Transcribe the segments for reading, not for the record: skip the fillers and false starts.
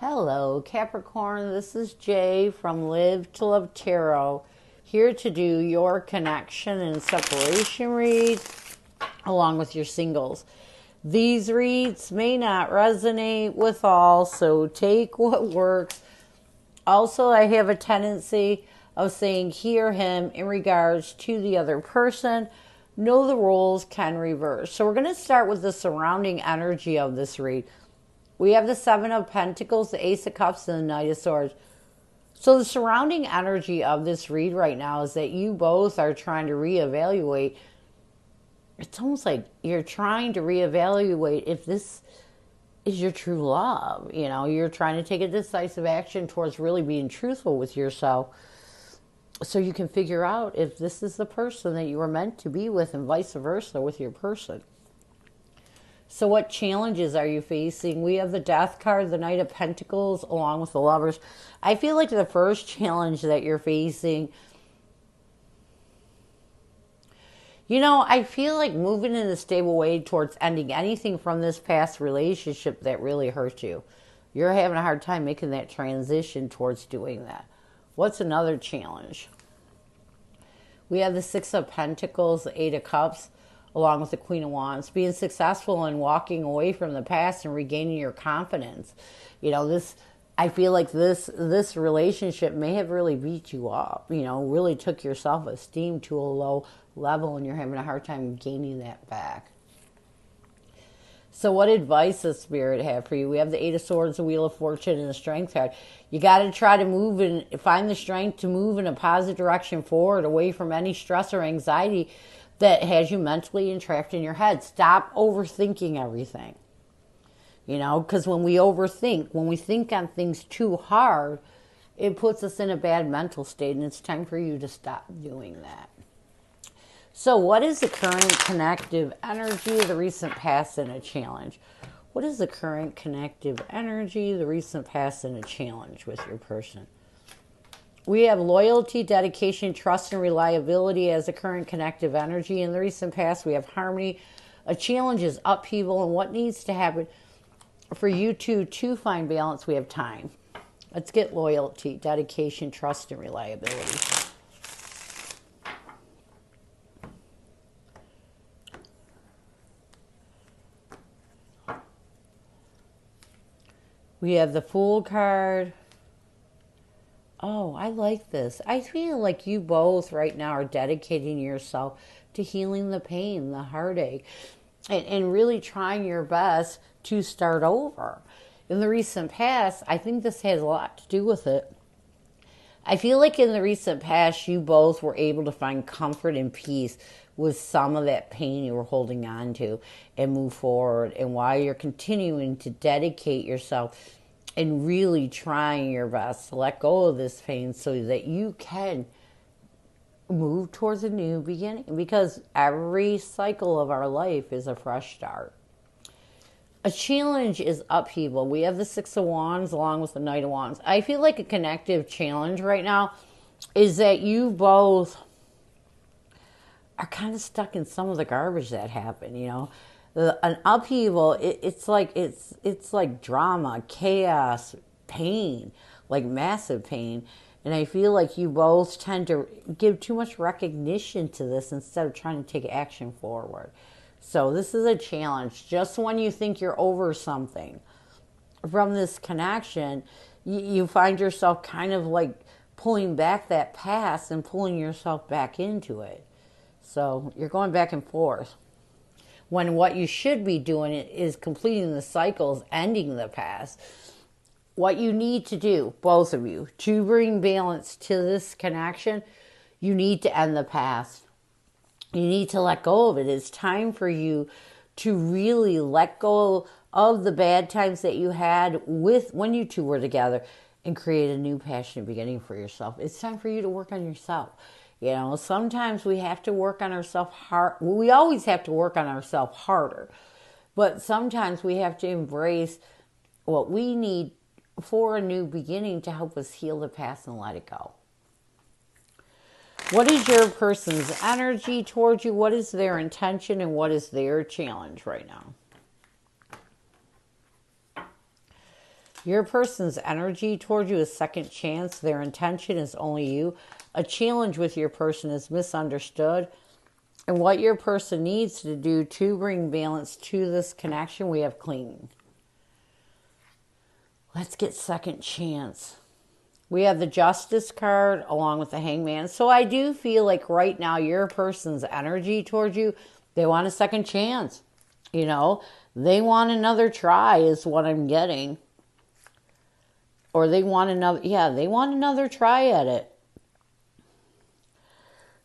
Hello, Capricorn. This is Jay from Live to Love Tarot, here to do your connection and separation read along with your singles. These reads may not resonate with all, so take what works. Also, I have a tendency of saying hear him in regards to the other person. Know the roles can reverse. So we're going to start with the surrounding energy of this read. We have the Seven of Pentacles, the Ace of Cups, and the Knight of Swords. So the surrounding energy of this read right now is that you both are trying to reevaluate. It's almost like you're trying to reevaluate if this is your true love. You know, you're trying to take a decisive action towards really being truthful with yourself so you can figure out if this is the person that you were meant to be with and vice versa with your person. So what challenges are you facing? We have the Death card, the Knight of Pentacles, along with the Lovers. I feel like the first challenge that you're facing, I feel like moving in a stable way towards ending anything from this past relationship that really hurt you. You're having a hard time making that transition towards doing that. What's another challenge? We have the Six of Pentacles, the Eight of Cups, along with the Queen of Wands, being successful in walking away from the past and regaining your confidence. I feel like this relationship may have really beat you up, really took your self-esteem to a low level, and you're having a hard time gaining that back. So what advice does Spirit have for you? We have the Eight of Swords, the Wheel of Fortune, and the Strength card. You got to try to move and find the strength to move in a positive direction forward, away from any stress or anxiety that has you mentally entrapped in your head. Stop overthinking everything. Because when we overthink, when we think on things too hard, it puts us in a bad mental state, and it's time for you to stop doing that. So what is the current connective energy, the recent past, and a challenge? What is the current connective energy, the recent past, and a challenge with your person? We have loyalty, dedication, trust, and reliability as the current connective energy. In the recent past, we have harmony. A challenge is upheaval, and what needs to happen for you two to find balance, we have time. Let's get loyalty, dedication, trust, and reliability. We have the Fool card. Oh, I like this. I feel like you both right now are dedicating yourself to healing the pain, the heartache, and really trying your best to start over. In the recent past, I think this has a lot to do with it. I feel like in the recent past, you both were able to find comfort and peace with some of that pain you were holding on to and move forward. And while you're continuing to dedicate yourself and really trying your best to let go of this pain so that you can move towards a new beginning, because every cycle of our life is a fresh start. A challenge is upheaval. We have the Six of Wands along with the Knight of Wands. I feel like a connective challenge right now is that you both are kind of stuck in some of the garbage that happened, An upheaval, it's like drama, chaos, pain, like massive pain. And I feel like you both tend to give too much recognition to this instead of trying to take action forward. So this is a challenge. Just when you think you're over something from this connection, you find yourself kind of like pulling back that past and pulling yourself back into it. So you're going back and forth. When what you should be doing is completing the cycles, ending the past. What you need to do, both of you, to bring balance to this connection, you need to end the past. You need to let go of it. It's time for you to really let go of the bad times that you had with when you two were together and create a new passionate beginning for yourself. It's time for you to work on yourself. Sometimes we have to work on ourselves hard. We always have to work on ourselves harder. But sometimes we have to embrace what we need for a new beginning to help us heal the past and let it go. What is your person's energy towards you? What is their intention and what is their challenge right now? Your person's energy toward you is second chance. Their intention is only you. A challenge with your person is misunderstood. And what your person needs to do to bring balance to this connection, we have clinging. Let's get second chance. We have the Justice card along with the Hangman. So I do feel like right now your person's energy towards you, they want a second chance. You know, they want another try is what I'm getting. Or they want another, they want another try at it.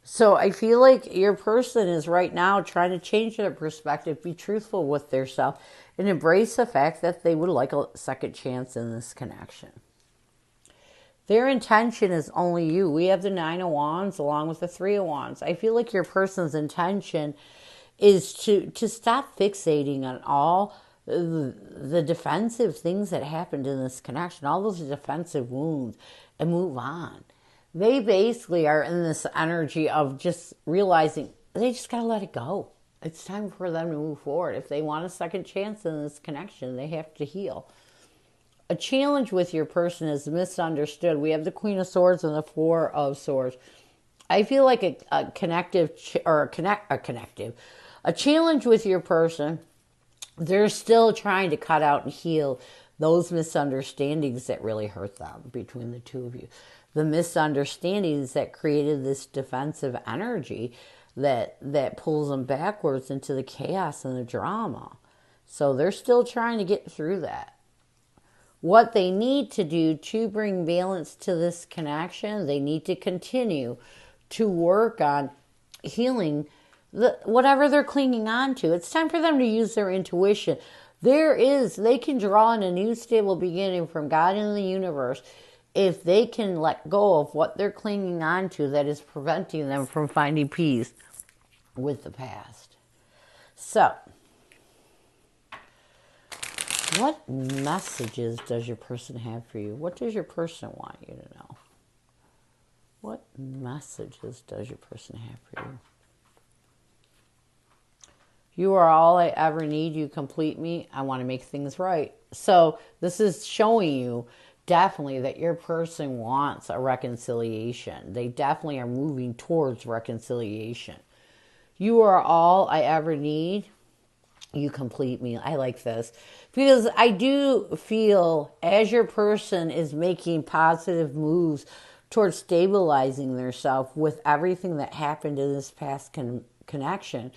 So I feel like your person is right now trying to change their perspective, be truthful with themselves, and embrace the fact that they would like a second chance in this connection. Their intention is only you. We have the Nine of Wands along with the Three of Wands. I feel like your person's intention is to stop fixating on all the defensive things that happened in this connection, all those defensive wounds, and move on. They basically are in this energy of just realizing they just got to let it go. It's time for them to move forward. If they want a second chance in this connection, they have to heal. A challenge with your person is misunderstood. We have the Queen of Swords and the Four of Swords. I feel like a challenge with your person, they're still trying to cut out and heal those misunderstandings that really hurt them between the two of you. The misunderstandings that created this defensive energy that pulls them backwards into the chaos and the drama. So they're still trying to get through that. What they need to do to bring balance to this connection, they need to continue to work on healing whatever they're clinging on to. It's time for them to use their intuition. They can draw in a new stable beginning from God and the universe if they can let go of what they're clinging on to that is preventing them from finding peace with the past. So, what messages does your person have for you? What does your person want you to know? What messages does your person have for you? You are all I ever need. You complete me. I want to make things right. So this is showing you definitely that your person wants a reconciliation. They definitely are moving towards reconciliation. You are all I ever need. You complete me. I like this because I do feel as your person is making positive moves towards stabilizing themselves with everything that happened in this past connection,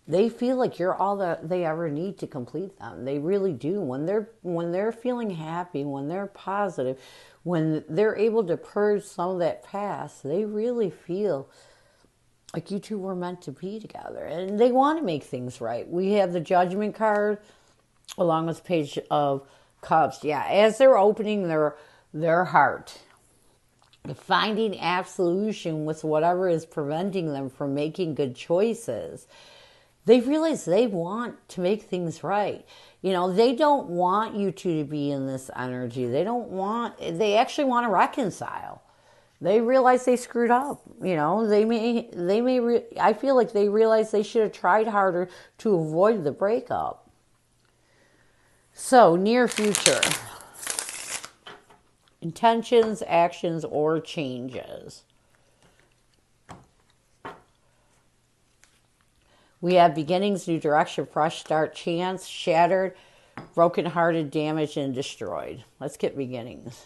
they feel like you're all that they ever need to complete them. They really do. When they're feeling happy, when they're positive, when they're able to purge some of that past, they really feel like you two were meant to be together. And they want to make things right. We have the Judgment card along with the Page of Cups. Yeah, as they're opening their heart, finding absolution with whatever is preventing them from making good choices, they realize they want to make things right. You know, they don't want you two to be in this energy. They actually want to reconcile. They realize they screwed up. You know, I feel like they realize they should have tried harder to avoid the breakup. So, near future. Intentions, actions, or changes. We have beginnings, new direction, fresh start, chance, shattered, brokenhearted, damaged, and destroyed. Let's get beginnings.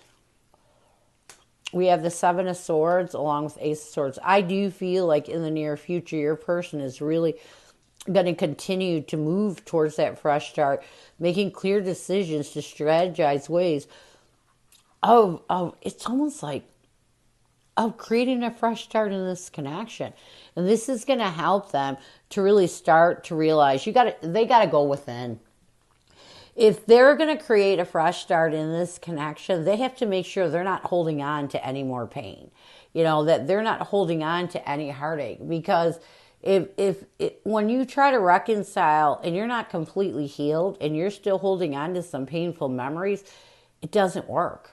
We have the Seven of Swords along with Ace of Swords. I do feel like in the near future, your person is really going to continue to move towards that fresh start, making clear decisions to strategize ways of it's almost like of creating a fresh start in this connection. And this is going to help them to really start to realize they got to go within. If they're going to create a fresh start in this connection, they have to make sure they're not holding on to any more pain. You know, that they're not holding on to any heartache. Because when you try to reconcile and you're not completely healed and you're still holding on to some painful memories, it doesn't work.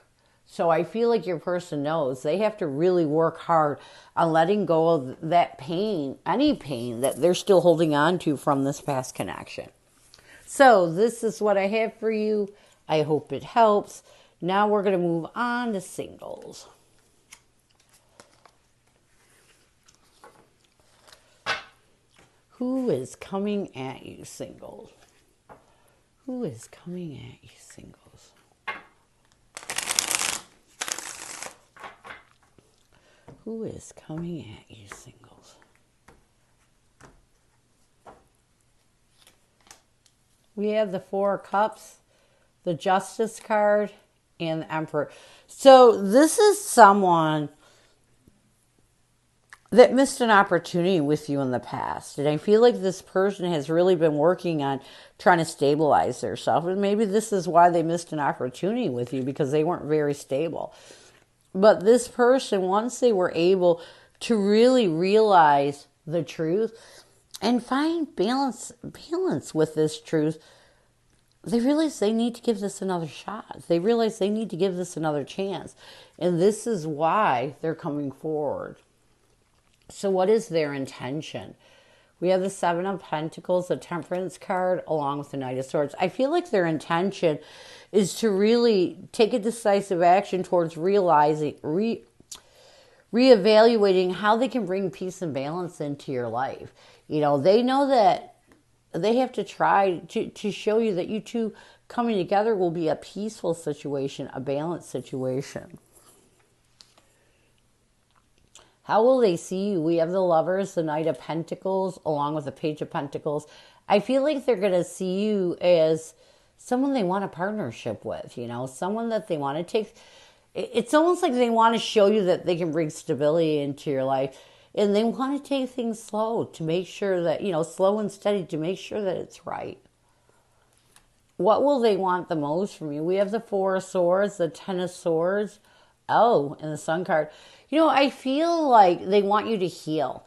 So I feel like your person knows they have to really work hard on letting go of that pain, any pain that they're still holding on to from this past connection. So this is what I have for you. I hope it helps. Now we're going to move on to singles. Who is coming at you, singles? Who is coming at you, singles? Who is coming at you, singles? We have the Four of Cups, the Justice card, and the Emperor. So this is someone that missed an opportunity with you in the past. And I feel like this person has really been working on trying to stabilize themselves. And maybe this is why they missed an opportunity with you, because they weren't very stable. But this person, once they were able to really realize the truth and find balance with this truth, they realize they need to give this another shot. They realize they need to give this another chance. And this is why they're coming forward. So what is their intention? We have the Seven of Pentacles, the Temperance card, along with the Knight of Swords. I feel like their intention is to really take a decisive action towards realizing, reevaluating how they can bring peace and balance into your life. You know, they know that they have to try to show you that you two coming together will be a peaceful situation, a balanced situation. How will they see you? We have the Lovers, the Knight of Pentacles, along with the Page of Pentacles. I feel like they're going to see you as someone they want a partnership with, you know, someone that they want to take. It's almost like they want to show you that they can bring stability into your life. And they want to take things slow to make sure that, you know, slow and steady to make sure that it's right. What will they want the most from you? We have the Four of Swords, the Ten of Swords. Oh, and the Sun card. You know, I feel like they want you to heal.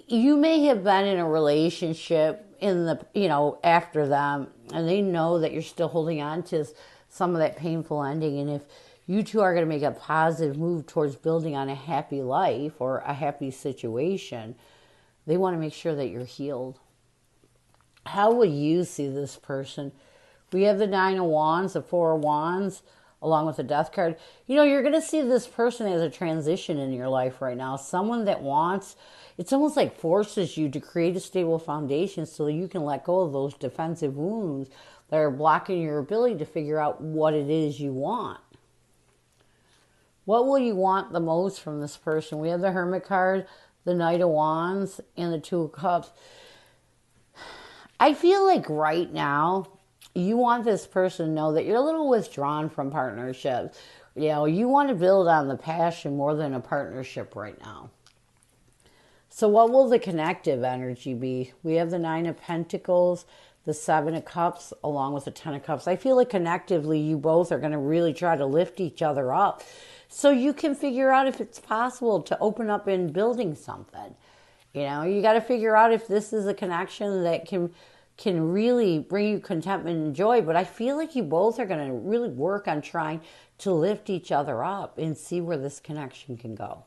You may have been in a relationship in the, you know, after them, and they know that you're still holding on to some of that painful ending. And if you two are going to make a positive move towards building on a happy life or a happy situation, they want to make sure that you're healed. How will you see this person? We have the Nine of Wands, the Four of Wands, along with the Death card. You know, you're going to see this person as a transition in your life right now. Someone that wants, it's almost like forces you to create a stable foundation so that you can let go of those defensive wounds that are blocking your ability to figure out what it is you want. What will you want the most from this person? We have the Hermit card, the Knight of Wands, and the Two of Cups. I feel like right now, you want this person to know that you're a little withdrawn from partnerships. You know, you want to build on the passion more than a partnership right now. So what will the connective energy be? We have the Nine of Pentacles, the Seven of Cups, along with the Ten of Cups. I feel like connectively, you both are going to really try to lift each other up so you can figure out if it's possible to open up in building something. You know, you got to figure out if this is a connection that can really bring you contentment and joy. But I feel like you both are going to really work on trying to lift each other up and see where this connection can go.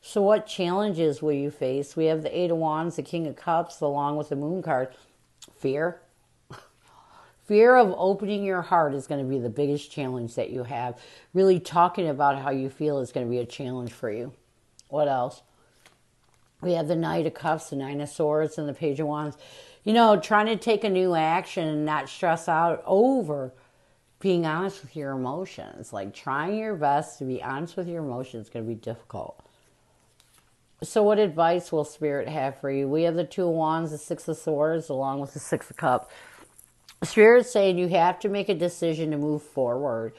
So what challenges will you face? We have the Eight of Wands, the King of Cups, along with the Moon card. Fear. Fear of opening your heart is going to be the biggest challenge that you have. Really talking about how you feel is going to be a challenge for you. What else? We have the Knight of Cups, the Nine of Swords, and the Page of Wands. You know, trying to take a new action and not stress out over being honest with your emotions. Like trying your best to be honest with your emotions is going to be difficult. So what advice will Spirit have for you? We have the Two of Wands, the Six of Swords, along with the Six of Cups. Spirit's saying you have to make a decision to move forward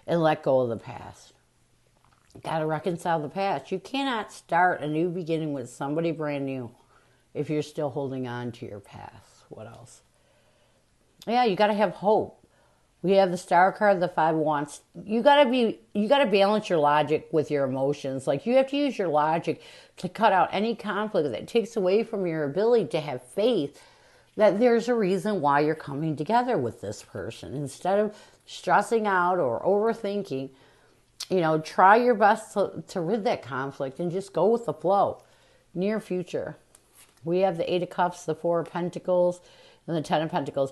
and let go of the past. Got to reconcile the past. You cannot start a new beginning with somebody brand new if you're still holding on to your past. What else? Yeah, you got to have hope. We have the Star card, the Five of Wands. You got to balance your logic with your emotions. Like you have to use your logic to cut out any conflict that takes away from your ability to have faith that there's a reason why you're coming together with this person. Instead of stressing out or overthinking, you know, try your best to rid that conflict and just go with the flow. Near future. We have the Eight of Cups, the Four of Pentacles, and the Ten of Pentacles.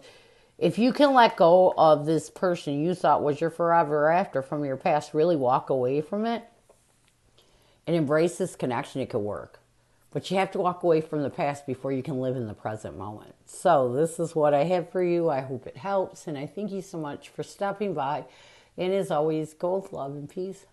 If you can let go of this person you thought was your forever after from your past, really walk away from it and embrace this connection, it could work. But you have to walk away from the past before you can live in the present moment. So this is what I have for you. I hope it helps. And I thank you so much for stopping by. And as always, go with love and peace.